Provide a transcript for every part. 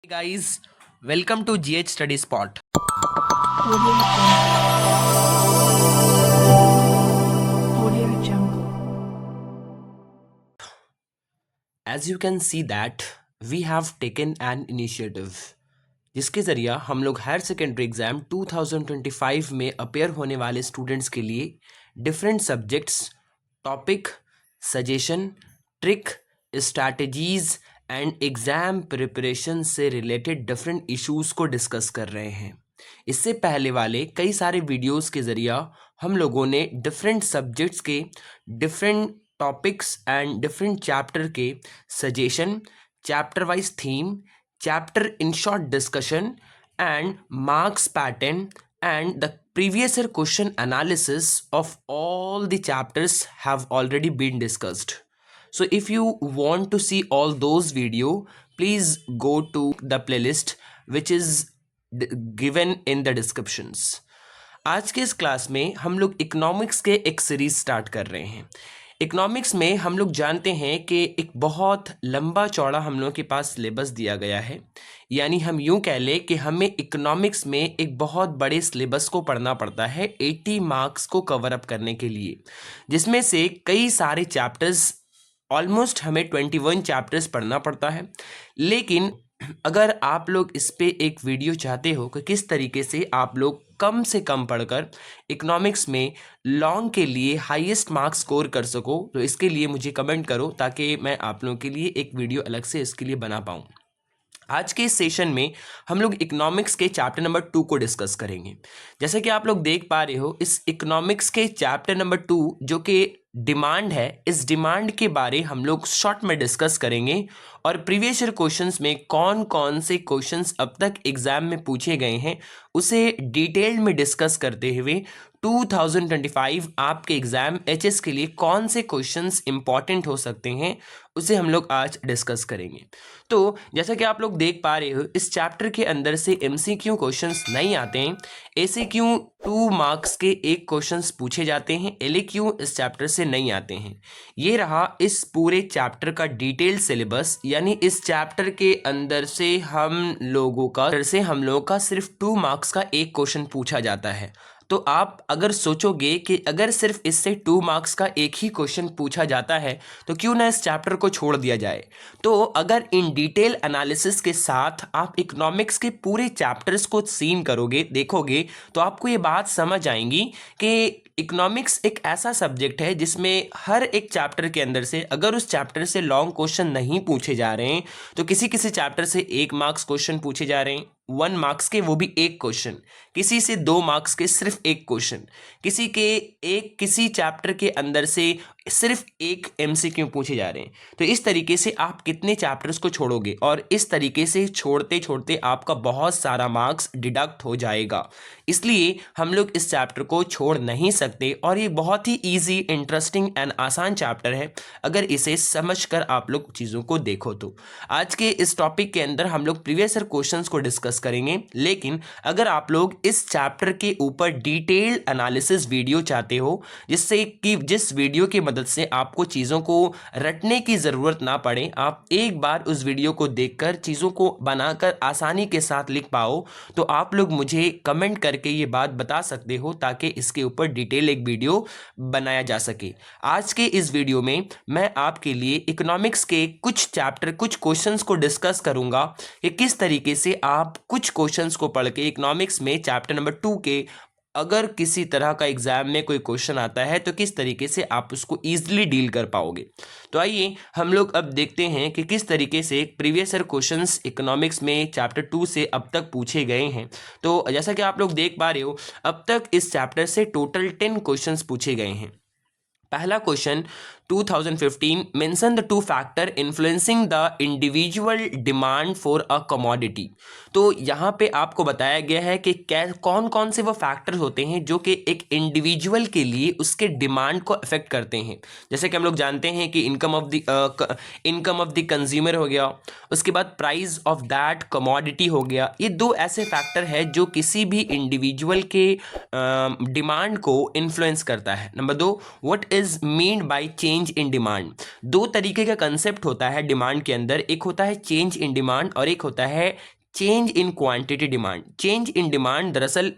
Hey guys, welcome to GH Study Spot. Audio Jungle. As you can see that we have taken an initiative जिसके ज़रिया हम लोग higher secondary exam 2025 में appear होने वाले students के लिए different subjects, topic, suggestion, trick, strategies and exam preparation से रिलेटेड डिफरेंट इश्यूज़ को डिस्कस कर रहे हैं। इससे पहले वाले कई सारे वीडियोस के ज़रिया हम लोगों ने डिफरेंट सब्जेक्ट्स के different topics and different chapter के suggestion, chapter wise theme, chapter in short discussion and marks pattern and the previous year question analysis of all the chapters have already been discussed. So if you want to see all those video, please go to the playlist which is given in the descriptions. आज के इस class में हम लोग economics के एक series start कर रहे हैं। इकोनॉमिक्स में हम लोग जानते हैं कि एक बहुत लंबा चौड़ा हम लोगों के पास सिलेबस दिया गया है, यानी हम यूं कह लें कि हमें इकोनॉमिक्स में एक बहुत बड़े सिलेबस को पढ़ना पड़ता है 80 मार्क्स को कवर अप करने के लिए, जिसमें से कई सारे चैप्टर्स ऑलमोस्ट हमें 21 चैप्टर्स पढ़ना पड़ता है। लेकिन अगर आप लोग इस पे एक वीडियो चाहते हो कि किस तरीके से आप लोग कम से कम पढ़कर इकोनॉमिक्स में लॉन्ग के लिए हाईएस्ट मार्क्स स्कोर कर सको, तो इसके लिए मुझे कमेंट करो ताकि मैं आप लोगों के लिए एक वीडियो अलग से इसके लिए बना पाऊँ। आज के इस सेशन में हम लोग इकोनॉमिक्स के चैप्टर नंबर 2 को डिस्कस करेंगे। जैसे कि आप लोग देख पा रहे हो, इस इकोनॉमिक्स के चैप्टर नंबर 2 जो कि डिमांड है, इस डिमांड के बारे हम लोग शॉर्ट में डिस्कस करेंगे और प्रीवियस ईयर क्वेश्चंस में कौन कौन से क्वेश्चंस अब तक एग्जाम में पूछे गए हैं उसे डिटेल में डिस्कस करते हुए 2025 आपके एग्जाम एचएस के लिए कौन से क्वेश्चंस इंपॉर्टेंट हो सकते हैं उसे हम लोग आज डिस्कस करेंगे। तो जैसा कि आप लोग देख पा रहे हो, इस चैप्टर के अंदर से एमसीक्यू क्वेश्चंस नहीं आते हैं, एसएक्यू 2 मार्क्स के एक क्वेश्चंस पूछे जाते हैं, एलएक्यू इस चैप्टर से नहीं आते हैं। ये रहा इस पूरे चैप्टर का डिटेल सिलेबस, यानी इस चैप्टर के अंदर से हम लोगों का सिर्फ 2 मार्क्स का एक क्वेश्चन पूछा जाता है। तो आप अगर सोचोगे कि अगर सिर्फ इससे 2 मार्क्स का एक ही क्वेश्चन पूछा जाता है तो क्यों ना इस चैप्टर को छोड़ दिया जाए। तो अगर इन डिटेल एनालिसिस के साथ आप इकोनॉमिक्स के पूरे चैप्टर्स को सीन करोगे, देखोगे, तो आपको ये बात समझ आएंगी कि इकोनॉमिक्स एक ऐसा सब्जेक्ट है जिसमें हर एक चैप्टर के अंदर से अगर उस चैप्टर से लॉन्ग क्वेश्चन नहीं पूछे जा रहे हैं तो किसी किसी चैप्टर से 1 मार्क्स क्वेश्चन पूछे जा रहे हैं, 1 मार्क्स के वो भी एक क्वेश्चन, किसी से 2 मार्क्स के सिर्फ एक क्वेश्चन, किसी चैप्टर के अंदर से सिर्फ एक एमसीक्यू पूछे जा रहे हैं। तो इस तरीके से आप कितने चैप्टर्स को छोड़ोगे और इस तरीके से छोड़ते छोड़ते आपका बहुत सारा मार्क्स डिडक्ट हो जाएगा। इसलिए हम लोग इस चैप्टर को छोड़ नहीं सकते और ये बहुत ही इजी, इंटरेस्टिंग एंड आसान चैप्टर है अगर इसे समझकर आप लोग चीज़ों को देखो तो। आज के इस टॉपिक के अंदर हम लोग प्रीवियस ईयर क्वेश्चंस को डिस्कस करेंगे, लेकिन अगर आप लोग इस चैप्टर के ऊपर डिटेल एनालिसिस वीडियो चाहते हो जिस वीडियो की मदद से आपको चीज़ों को रटने की ज़रूरत ना पड़े, आप एक बार उस वीडियो को देखकर चीज़ों को बनाकर आसानी के साथ लिख पाओ, तो आप लोग मुझे कमेंट करके ये बात बता सकते हो ताकि इसके ऊपर डिटेल एक वीडियो बनाया जा सके। आज के इस वीडियो में मैं आपके लिए इकोनॉमिक्स के कुछ क्वेश्चंस को डिस्कस करूंगा कि किस तरीके से आप कुछ क्वेश्चंस को पढ़ के इकोनॉमिक्स में चैप्टर नंबर 2 के अगर किसी तरह का एग्जाम में कोई क्वेश्चन आता है तो किस तरीके से आप उसको ईजिली डील कर पाओगे। तो आइए हम लोग अब देखते हैं कि किस तरीके से प्रीवियस ईयर क्वेश्चंस इकोनॉमिक्स में चैप्टर 2 से अब तक पूछे गए हैं। तो जैसा कि आप लोग देख पा रहे हो, अब तक इस चैप्टर से टोटल 10 क्वेश्चंस पूछे गए हैं। पहला question 2015 mention the 2 factor influencing the individual demand for a commodity. तो यहाँ पे आपको बताया गया है कि कौन कौन से वो फैक्टर्स होते हैं जो कि एक इंडिविजुअल के लिए उसके डिमांड को अफेक्ट करते हैं। जैसे कि हम लोग जानते हैं कि इनकम ऑफ द कंज्यूमर हो गया, उसके बाद प्राइस ऑफ दैट कमोडिटी हो गया। ये 2 ऐसे फैक्टर है जो किसी भी इंडिविजुअल के डिमांड को इन्फ्लुएंस करता है। Number 2, what is mean by change change in demand. दो तरीके का कंसेप्ट होता है डिमांड के अंदर, एक होता है चेंज इन डिमांड और एक होता है change in quantity demand. Change in demand दरअसल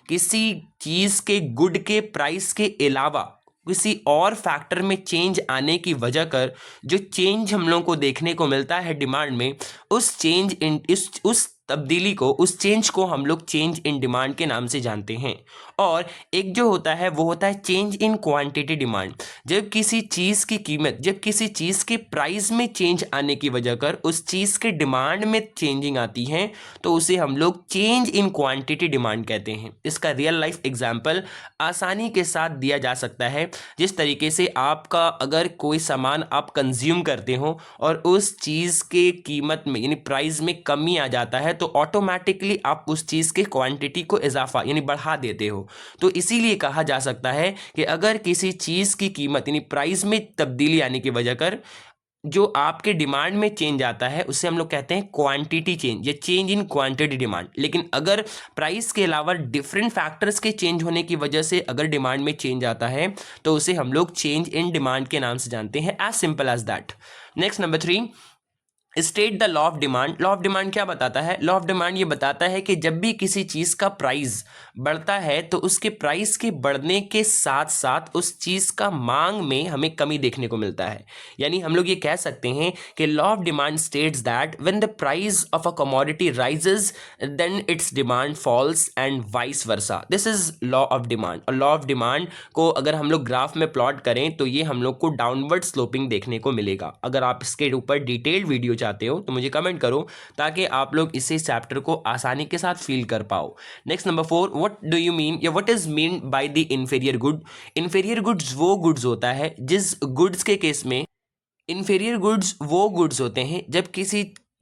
किसी चीज़ के गुड के प्राइस के अलावा किसी और फैक्टर में चेंज आने की वजह कर जो चेंज हम लोगों को देखने को मिलता है डिमांड में, उस चेंज इन उस तब्दीली को, उस चेंज को हम लोग चेंज इन डिमांड के नाम से जानते हैं। और एक जो होता है वो होता है चेंज इन क्वांटिटी डिमांड। जब किसी चीज़ की कीमत, जब किसी चीज़ के प्राइस में चेंज आने की वजह कर उस चीज़ के डिमांड में चेंजिंग आती है तो उसे हम लोग चेंज इन क्वांटिटी डिमांड कहते हैं। इसका रियल लाइफ एग्जाम्पल आसानी के साथ दिया जा सकता है। जिस तरीके से आपका अगर कोई सामान आप कंज्यूम करते हो और उस चीज़ के कीमत में यानी प्राइस में कमी आ जाता है तो ऑटोमेटिकली आप उस चीज़ के क्वांटिटी को इजाफा यानी बढ़ा देते हो। तो इसीलिए कहा जा सकता है कि अगर किसी चीज़ की कीमत यानी प्राइस में तब्दीली आने की वजह कर जो आपके डिमांड में चेंज आता है उसे हम लोग कहते हैं क्वांटिटी चेंज या चेंज इन क्वांटिटी डिमांड। लेकिन अगर प्राइस के अलावा डिफरेंट फैक्टर्स के चेंज होने की वजह से अगर डिमांड में चेंज आता है तो उसे हम लोग चेंज इन डिमांड के नाम से जानते हैं। As simple as that. Next number 3, state the law of demand. Law of demand क्या बताता है? लॉ ऑफ डिमांड ये बताता है कि जब भी किसी चीज़ का प्राइस बढ़ता है तो उसके प्राइस के बढ़ने के साथ साथ उस चीज़ का मांग में हमें कमी देखने को मिलता है। यानी हम लोग ये कह सकते हैं कि law of demand states that when the price of a commodity rises then its demand falls and vice versa. This is law of demand. और लॉ ऑफ डिमांड को अगर हम लोग ग्राफ में प्लॉट करें तो ये हम लोग को डाउनवर्ड स्लोपिंग देखने को मिलेगा। अगर आप इसके ऊपर डिटेल्ड वीडियो चाहते हो तो मुझे कमेंट करो ताकि आप लोग इसे चैप्टर को आसानी के साथ फील कर पाओ। Next number 4, what do you mean या what is mean by the inferior good. Inferior goods वो गुड्स होता है जिस गुड्स के केस में इंफीरियर गुड्स वो गुड्स होते हैं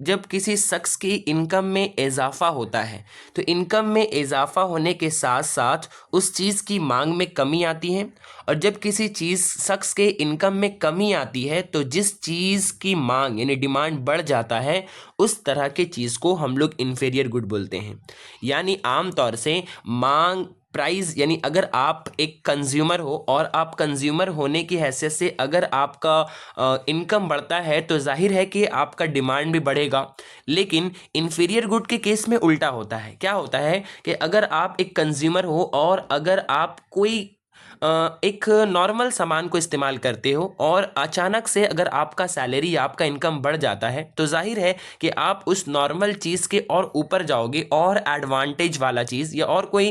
जब किसी शख्स की इनकम में इजाफा होता है। तो इनकम में इजाफा होने के साथ साथ उस चीज़ की मांग में कमी आती है, और जब किसी शख्स के इनकम में कमी आती है तो जिस चीज़ की मांग यानी डिमांड बढ़ जाता है उस तरह के चीज़ को हम लोग इन्फीरियर गुड बोलते हैं। यानी आम तौर से मांग प्राइस यानी अगर आप एक कंज्यूमर हो और आप कंज्यूमर होने की हैसियत से अगर आपका इनकम बढ़ता है तो जाहिर है कि आपका डिमांड भी बढ़ेगा। लेकिन इन्फीरियर गुड के केस में उल्टा होता है। क्या होता है कि अगर आप एक कंज्यूमर हो और अगर आप कोई एक नॉर्मल सामान को इस्तेमाल करते हो और अचानक से अगर आपका सैलरी या आपका इनकम बढ़ जाता है तो जाहिर है कि आप उस नॉर्मल चीज़ के और ऊपर जाओगे और एडवांटेज वाला चीज़ या और कोई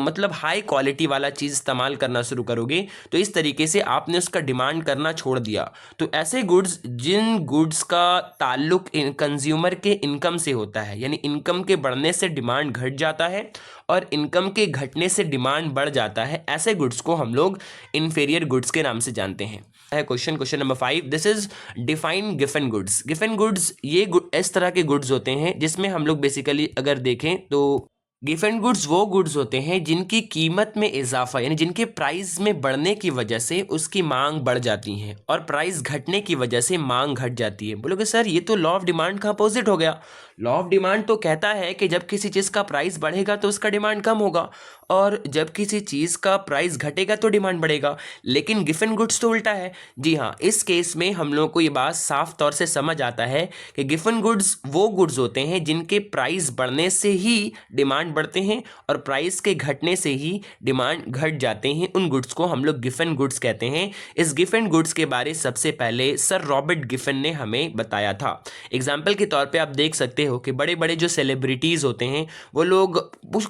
मतलब हाई क्वालिटी वाला चीज़ इस्तेमाल करना शुरू करोगे। तो इस तरीके से आपने उसका डिमांड करना छोड़ दिया। तो ऐसे गुड्स जिन गुड्स का ताल्लुक कंज्यूमर के इनकम से होता है यानी इनकम के बढ़ने से डिमांड घट जाता है और इनकम के घटने से डिमांड बढ़ जाता है, ऐसे गुड्स को हम लोग इन्फीरियर गुड्स के नाम से जानते हैं। Question number 5, this is define given goods. Given goods ये इस तरह के गुड्स होते हैं जिसमें हम लोग बेसिकली अगर देखें तो गिवन गुड्स वो गुड्स होते हैं जिनकी कीमत में इजाफा यानी जिनके प्राइस में बढ़ने की वजह से उसकी मांग बढ़ जाती है और प्राइस घटने की वजह से मांग घट जाती है। बोलोगे सर ये तो लॉ ऑफ डिमांड का अपोजिट हो गया। लॉ ऑफ डिमांड तो कहता है कि जब किसी चीज़ का प्राइस बढ़ेगा तो उसका डिमांड कम होगा और जब किसी चीज़ का प्राइस घटेगा तो डिमांड बढ़ेगा। लेकिन गिवन गुड्स तो उल्टा है। जी हाँ, इस केस में हम लोग को ये बात साफ तौर से समझ आता है कि गिवन गुड्स वो गुड्स होते हैं जिनके प्राइस बढ़ने से ही डिमांड बढ़ते हैं और प्राइस के घटने से ही डिमांड घट जाते हैं। उन गुड्स को हम लोग गिवन गुड्स कहते हैं। इस गिवन गुड्स के बारे सबसे पहले सर रॉबर्ट गिफन ने हमें बताया था। एग्जाम्पल के तौर पे आप देख सकते हो कि बड़े बड़े जो सेलिब्रिटीज़ होते हैं वो लोग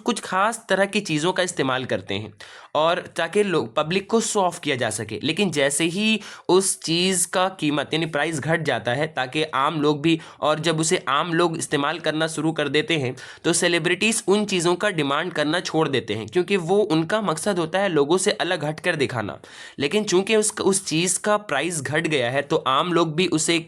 कुछ खास तरह की चीज़ों का इस्तेमाल करते हैं और ताकि लोग पब्लिक को शो ऑफ किया जा सके। लेकिन जैसे ही उस चीज़ का कीमत यानी प्राइस घट जाता है ताकि आम लोग भी, और जब उसे आम लोग इस्तेमाल करना शुरू कर देते हैं तो सेलिब्रिटीज़ उन चीज़ों का डिमांड करना छोड़ देते हैं क्योंकि वो उनका मकसद होता है लोगों से अलग हट कर दिखाना। लेकिन चूंकि उस चीज़ का प्राइस घट गया है तो आम लोग भी उसे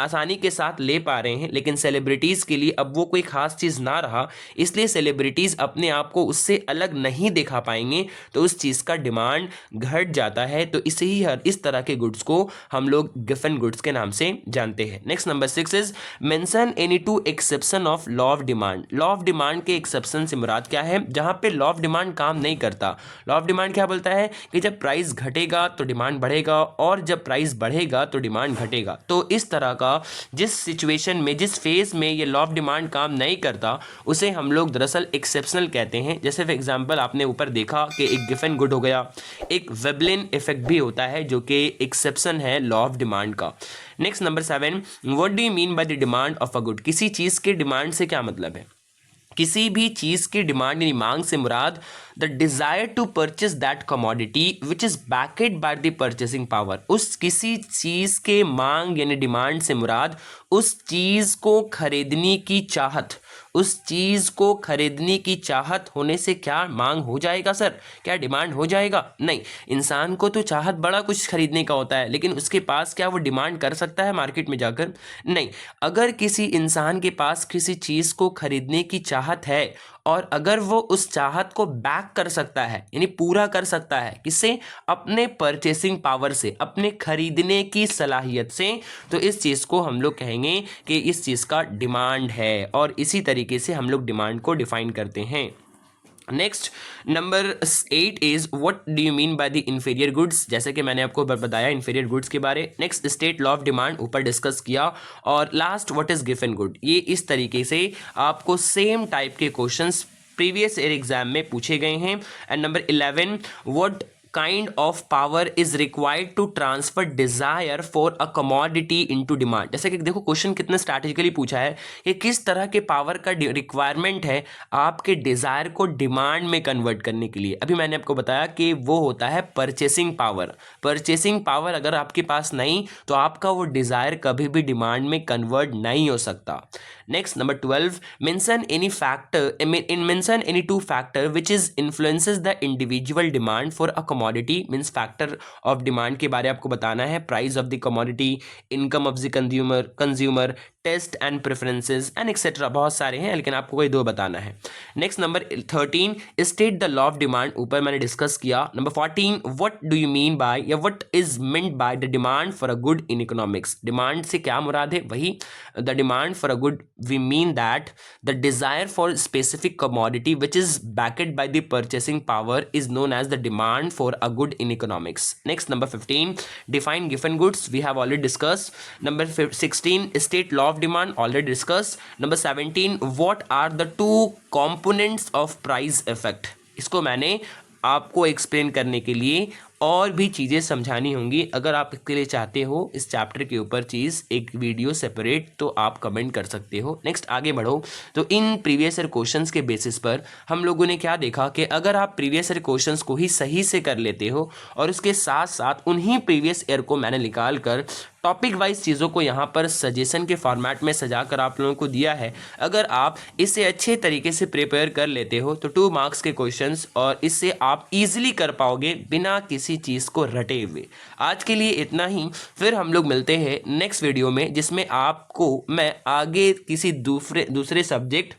आसानी के साथ ले पा रहे हैं। लेकिन सेलिब्रिटीज़ के लिए अब वो कोई ख़ास चीज़ ना रहा, इसलिए सेलिब्रिटीज़ अपने आप को उससे अलग नहीं दिखा पाएंगे पाएंगे तो उस चीज़ का डिमांड घट जाता है। तो इसे ही इस तरह के गुड्स को हम लोग गिवन गुड्स के नाम से जानते हैं। Next number 6 is mention any to exception of law of demand. Law of demand के एक्सेप्शन से मुराद क्या है? जहां पे लॉ ऑफ डिमांड काम नहीं करता। लॉ ऑफ डिमांड क्या बोलता है कि जब प्राइस घटेगा तो डिमांड बढ़ेगा और जब प्राइस बढ़ेगा तो डिमांड घटेगा। तो इस तरह का जिस सिचुएशन में, जिस फेज में ये लॉ ऑफ डिमांड काम नहीं करता उसे हम लोग दरअसल एक्सेप्शनल कहते हैं। जैसे फॉर एग्जांपल आपने ऊपर देखा कि एक गिवन गुड हो गया, एक वेबलिन इफेक्ट भी होता है जो कि एक्सेप्शन है लॉ ऑफ डिमांड का। Next number 7, what do you mean by the demand of a good? किसी चीज़ के डिमांड से क्या मतलब है? किसी भी चीज़ की डिमांड यानी मांग से मुराद the desire to purchase that commodity which is backed by the purchasing power. उस किसी चीज़ के मांग यानी डिमांड से मुराद उस चीज़ को खरीदने की चाहत। उस चीज़ को खरीदने की चाहत होने से क्या मांग हो जाएगा सर? क्या डिमांड हो जाएगा? नहीं। इंसान को तो चाहत बड़ा कुछ खरीदने का होता है, लेकिन उसके पास क्या वो डिमांड कर सकता है मार्केट में जाकर? नहीं। अगर किसी इंसान के पास किसी चीज़ को खरीदने की चाहत है और अगर वो उस चाहत को बैक कर सकता है यानी पूरा कर सकता है, किससे? अपने परचेसिंग पावर से, अपने खरीदने की सलाहियत से, तो इस चीज़ को हम लोग कहेंगे कि इस चीज़ का डिमांड है। और इसी तरीके से हम लोग डिमांड को डिफाइन करते हैं। Next number 8 is what do you mean by the inferior goods? जैसे कि मैंने आपको बताया इंफीरियर गुड्स के बारे। Next state law of demand ऊपर डिस्कस किया। और last what is given good? ये इस तरीके से आपको सेम टाइप के क्वेश्चंस प्रीवियस ईयर एग्जाम में पूछे गए हैं। And number 11 what kind of power is required to transfer desire for a commodity into demand। जैसे कि देखो क्वेश्चन कितने स्ट्रैटेजिकली पूछा है कि किस तरह के पावर का रिक्वायरमेंट है आपके डिज़ायर को डिमांड में कन्वर्ट करने के लिए। अभी मैंने आपको बताया कि वो होता है परचेसिंग पावर। परचेसिंग पावर अगर आपके पास नहीं तो आपका वो डिज़ायर कभी भी डिमांड में कन्वर्ट नहीं हो सकता। Next number 12 mention any factor mention any two factor which is influences the individual demand for a commodity. Means factor of demand के बारे में आपको बताना है। Price of the commodity, income of the consumer, taste and preferences and etcetera. बहुत सारे हैं लेकिन आपको कोई 2 बताना है। Next number 13 state the law of demand, ऊपर मैंने डिस्कस किया। Number 14 what do you mean by या what is meant by the demand for a good in economics? Demand से क्या मुराद है? वही the demand for a good we mean that the desire for specific commodity which is backed by the purchasing power is known as the demand for a good in economics. Next number 15 define given goods, we have already discussed. Number 16 state law of demand, already discussed. Number 17 what are the 2 components of price effect? इसको मैंने आपको explain करने के लिए और भी चीज़ें समझानी होंगी। अगर आप इसके लिए चाहते हो इस चैप्टर के ऊपर चीज़ एक वीडियो सेपरेट तो आप कमेंट कर सकते हो। नेक्स्ट आगे बढ़ो तो इन प्रीवियस ईयर क्वेश्चंस के बेसिस पर हम लोगों ने क्या देखा कि अगर आप प्रीवियस ईयर क्वेश्चंस को ही सही से कर लेते हो और उसके साथ साथ उन्हीं प्रीवियस ईयर को मैंने निकाल कर टॉपिक वाइज चीज़ों को यहाँ पर सजेशन के फॉर्मेट में सजाकर आप लोगों को दिया है। अगर आप इसे अच्छे तरीके से प्रिपेयर कर लेते हो तो 2 मार्क्स के क्वेश्चंस और इससे आप इजीली कर पाओगे बिना किसी चीज़ को रटे हुए। आज के लिए इतना ही, फिर हम लोग मिलते हैं नेक्स्ट वीडियो में जिसमें आपको मैं आगे किसी दूसरे सब्जेक्ट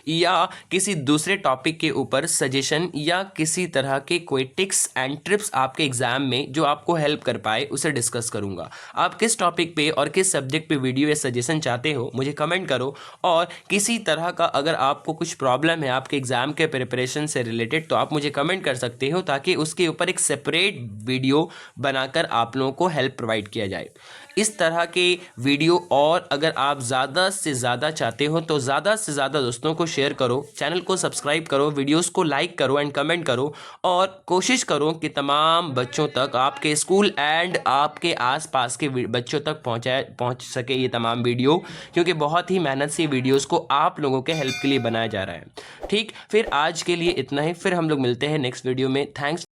या किसी दूसरे टॉपिक के ऊपर सजेशन या किसी तरह के कोई टिप्स एंड ट्रिप्स आपके एग्जाम में जो आपको हेल्प कर पाए उसे डिस्कस करूंगा। आप किस टॉपिक पे और किस सब्जेक्ट पे वीडियो या सजेशन चाहते हो मुझे कमेंट करो। और किसी तरह का अगर आपको कुछ प्रॉब्लम है आपके एग्जाम के प्रिपरेशन से रिलेटेड तो आप मुझे कमेंट कर सकते हो ताकि उसके ऊपर एक सेपरेट वीडियो बनाकर आप लोगों को हेल्प प्रोवाइड किया जाए। इस तरह के वीडियो और अगर आप ज़्यादा से ज़्यादा चाहते हो तो ज़्यादा से ज़्यादा दोस्तों को शेयर करो, चैनल को सब्सक्राइब करो, वीडियोस को लाइक करो एंड कमेंट करो और कोशिश करो कि तमाम बच्चों तक, आपके स्कूल एंड आपके आसपास के बच्चों तक पहुंच सके ये तमाम वीडियो, क्योंकि बहुत ही मेहनत से वीडियोस को आप लोगों के हेल्प के लिए बनाया जा रहा है। ठीक, फिर आज के लिए इतना ही, फिर हम लोग मिलते हैं नेक्स्ट वीडियो में। थैंक्स।